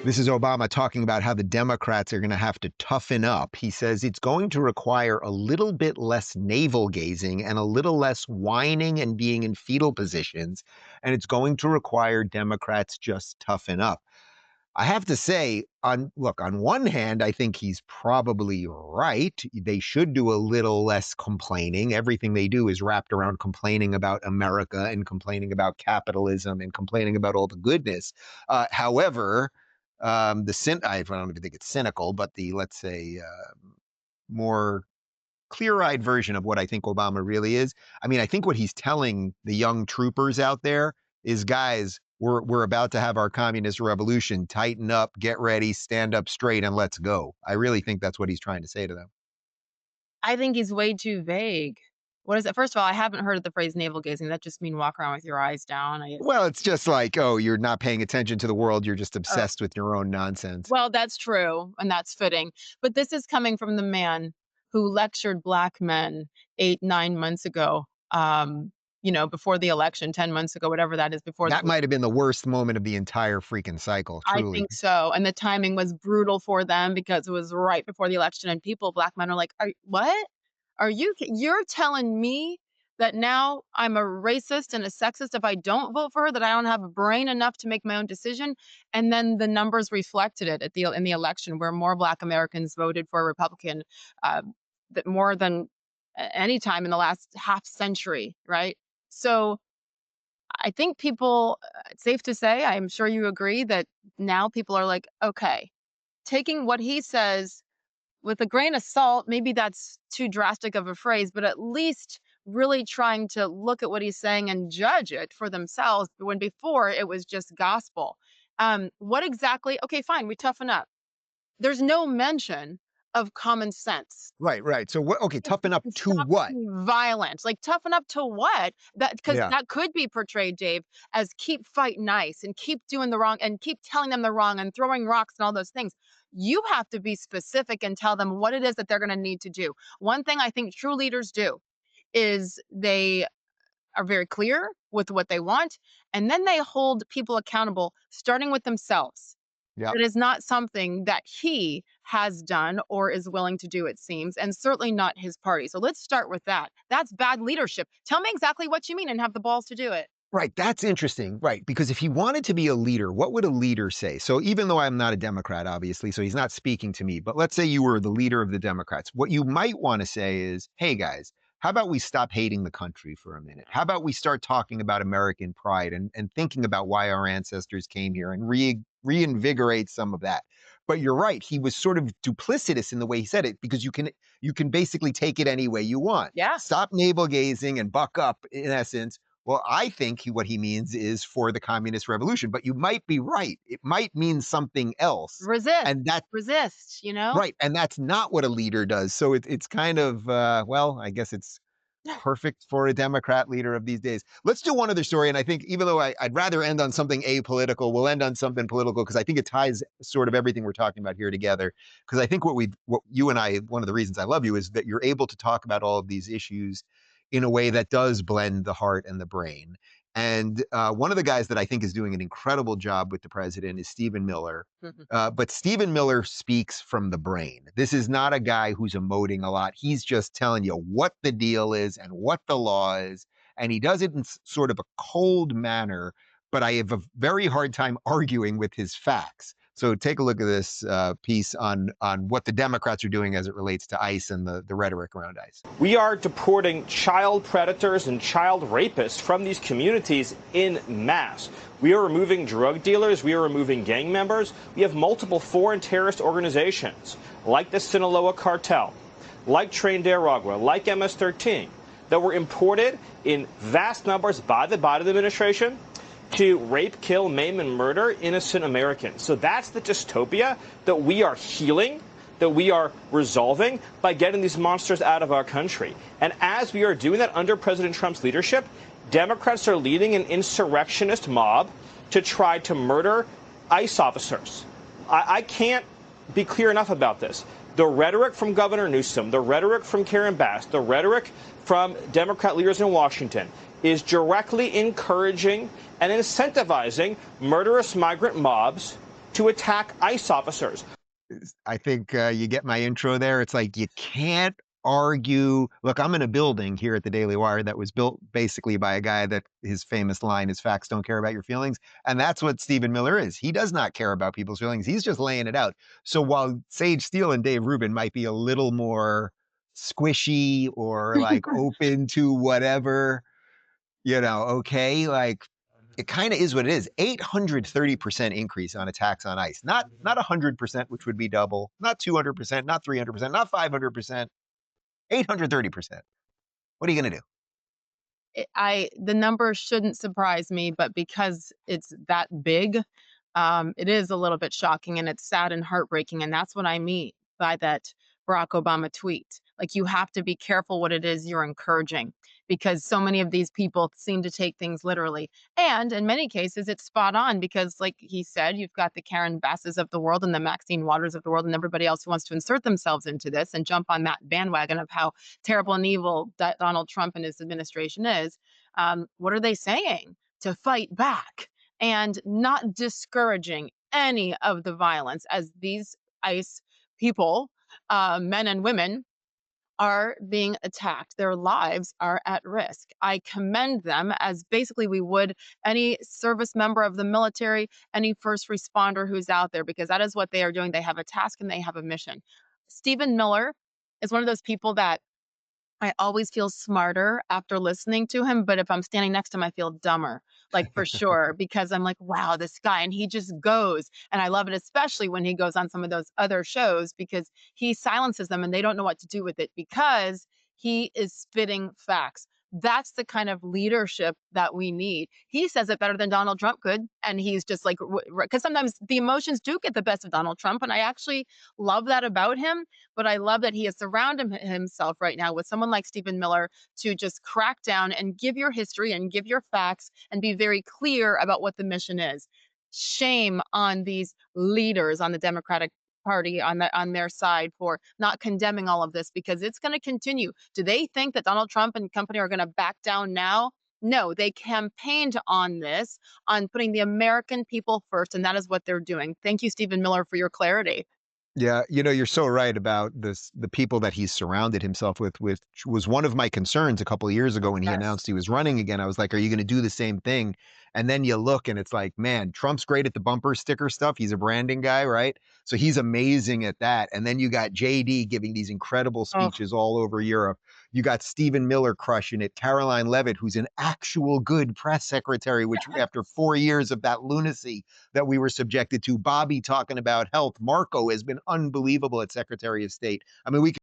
This is Obama talking about how the Democrats are going to have to toughen up. He says it's going to require a little bit less navel gazing and a little less whining and being in fetal positions. And it's going to require Democrats just toughen up. I have to say, on one hand, I think he's probably right. They should do a little less complaining. Everything they do is wrapped around complaining about America and complaining about capitalism and complaining about all the goodness. However, I don't even think it's cynical, but the, let's say, more clear-eyed version of what I think Obama really is. I mean, I think what he's telling the young troopers out there is, guys, we're about to have our communist revolution. Tighten up, get ready, stand up straight, and let's go. I really think that's what he's trying to say to them. I think he's way too vague. What is it? First of all, I haven't heard of the phrase navel gazing. That just mean walk around with your eyes down. Well, it's just like, oh, you're not paying attention to the world. You're just Oh, obsessed with your own nonsense. well, that's true, and that's fitting. But this is coming from the man who lectured black men 8, 9 months ago, before the election, 10 months ago, whatever that is before That the might have been the worst moment of the entire freaking cycle, I truly. think so, and the timing was brutal for them because it was right before the election, and black men are like, "Are what? You're telling me that now I'm a racist and a sexist if I don't vote for her, that I don't have a brain enough to make my own decision?" And then the numbers reflected it in the election where more Black Americans voted for a Republican, uh, that more than any time in the last half century, right? So I think it's safe to say, I'm sure you agree that now people are like, okay, taking what he says with a grain of salt, maybe that's too drastic of a phrase, but at least really trying to look at what he's saying and judge it for themselves when before it was just gospel. What exactly? Okay, fine, we toughen up. There's no mention of common sense. Right, right. So what? Okay, Just toughen up to to stop what? being violent. Like, toughen up to what? Because Yeah. that could be portrayed, Dave, as keep fighting nice and keep doing the wrong and keep telling them the wrong and throwing rocks and all those things. You have to be specific and tell them what it is that they're gonna need to do. One thing I think true leaders do is they are very clear with what they want, and then they hold people accountable, starting with themselves. Yep. That is not something that he has done or is willing to do, it seems, and certainly not his party. So let's start with that. That's bad leadership. Tell me exactly what you mean and have the balls to do it. Right, that's interesting, right, because if he wanted to be a leader, what would a leader say? So even though I'm not a Democrat, obviously, so he's not speaking to me, but let's say you were the leader of the Democrats. What you might want to say is, hey guys, how about we stop hating the country for a minute? How about we start talking about American pride and thinking about why our ancestors came here and reinvigorate some of that. But you're right, he was sort of duplicitous in the way he said it because you can basically take it any way you want. Yeah. Stop navel gazing and buck up in essence. Well, I think what he means is for the communist revolution, but you might be right. It might mean something else. Resist. And that Resist, you know? right. And that's not what a leader does. So it's kind of well, I guess it's perfect for a Democrat leader of these days. Let's do one other story. And I think even though I'd rather end on something apolitical, we'll end on something political because I think it ties sort of everything we're talking about here together. Because I think what you and I, one of the reasons I love you is that you're able to talk about all of these issues in a way that does blend the heart and the brain. And one of the guys that I think is doing an incredible job with the president is Stephen Miller. But Stephen Miller speaks from the brain. This is not a guy who's emoting a lot. He's just telling you what the deal is and what the law is. And he does it in sort of a cold manner, but I have a very hard time arguing with his facts. So take a look at this piece on what the Democrats are doing as it relates to ICE and the rhetoric around ICE. We are deporting child predators and child rapists from these communities in mass. We are removing drug dealers. We are removing gang members. We have multiple foreign terrorist organizations like the Sinaloa cartel, like Tren de Aragua, like MS-13, that were imported in vast numbers by the Biden administration to rape, kill, maim, and murder innocent Americans. So that's the dystopia that we are healing, that we are resolving by getting these monsters out of our country. And as we are doing that under President Trump's leadership, Democrats are leading an insurrectionist mob to try to murder ICE officers. I can't be clear enough about this. The rhetoric from Governor Newsom, the rhetoric from Karen Bass, the rhetoric from Democrat leaders in Washington is directly encouraging and incentivizing murderous migrant mobs to attack ICE officers. I think you get my intro there. It's like you can't argue. Look, I'm in a building here at the Daily Wire that was built basically by a guy that his famous line is facts don't care about your feelings. And that's what Stephen Miller is. He does not care about people's feelings. He's just laying it out. So while Sage Steele and Dave Rubin might be a little more squishy or like open to whatever, okay, like it kind of is what it is. 830% increase on attacks on ICE. Not 100%, which would be double, not 200%, not 300%, not 500%, 830%. What are you going to do? The number shouldn't surprise me, but because it's that big, it is a little bit shocking and it's sad and heartbreaking. And that's what I mean by that Barack Obama tweet. Like, you have to be careful what it is you're encouraging, because so many of these people seem to take things literally. And in many cases, it's spot on because, like he said, you've got the Karen Basses of the world and the Maxine Waters of the world and everybody else who wants to insert themselves into this and jump on that bandwagon of how terrible and evil that Donald Trump and his administration is. What are they saying? To fight back and not discouraging any of the violence as these ICE people, men and women, are being attacked. Their lives are at risk. I commend them as basically we would any service member of the military, any first responder who's out there, because that is what they are doing. They have a task and they have a mission. Stephen Miller is one of those people that I always feel smarter after listening to him, but if I'm standing next to him, I feel dumber, like for sure, because I'm like, wow, this guy, and he just goes. And I love it, especially when he goes on some of those other shows because he silences them and they don't know what to do with it because he is spitting facts. That's the kind of leadership that we need. He says it better than Donald Trump could. And he's just like, because sometimes the emotions do get the best of Donald Trump. And I actually love that about him. But I love that he has surrounded himself right now with someone like Stephen Miller to just crack down and give your history and give your facts and be very clear about what the mission is. Shame on these leaders on the Democratic Party on their side for not condemning all of this because it's going to continue. Do they think that Donald Trump and company are going to back down now? No, they campaigned on this, on putting the American people first, and that is what they're doing. Thank you, Stephen Miller, for your clarity. Yeah, you're so right about this. The people that he's surrounded himself with, which was one of my concerns a couple of years ago when he Yes. announced he was running again. I was like, "Are you going to do the same thing?" And then you look, and it's like, man, Trump's great at the bumper sticker stuff. He's a branding guy, right? So he's amazing at that. And then you got JD giving these incredible Oh, speeches all over Europe. You got Stephen Miller crushing it. Caroline Levitt, who's an actual good press secretary, which after 4 years of that lunacy that we were subjected to. Bobby talking about health. Marco has been unbelievable at Secretary of State. I mean, we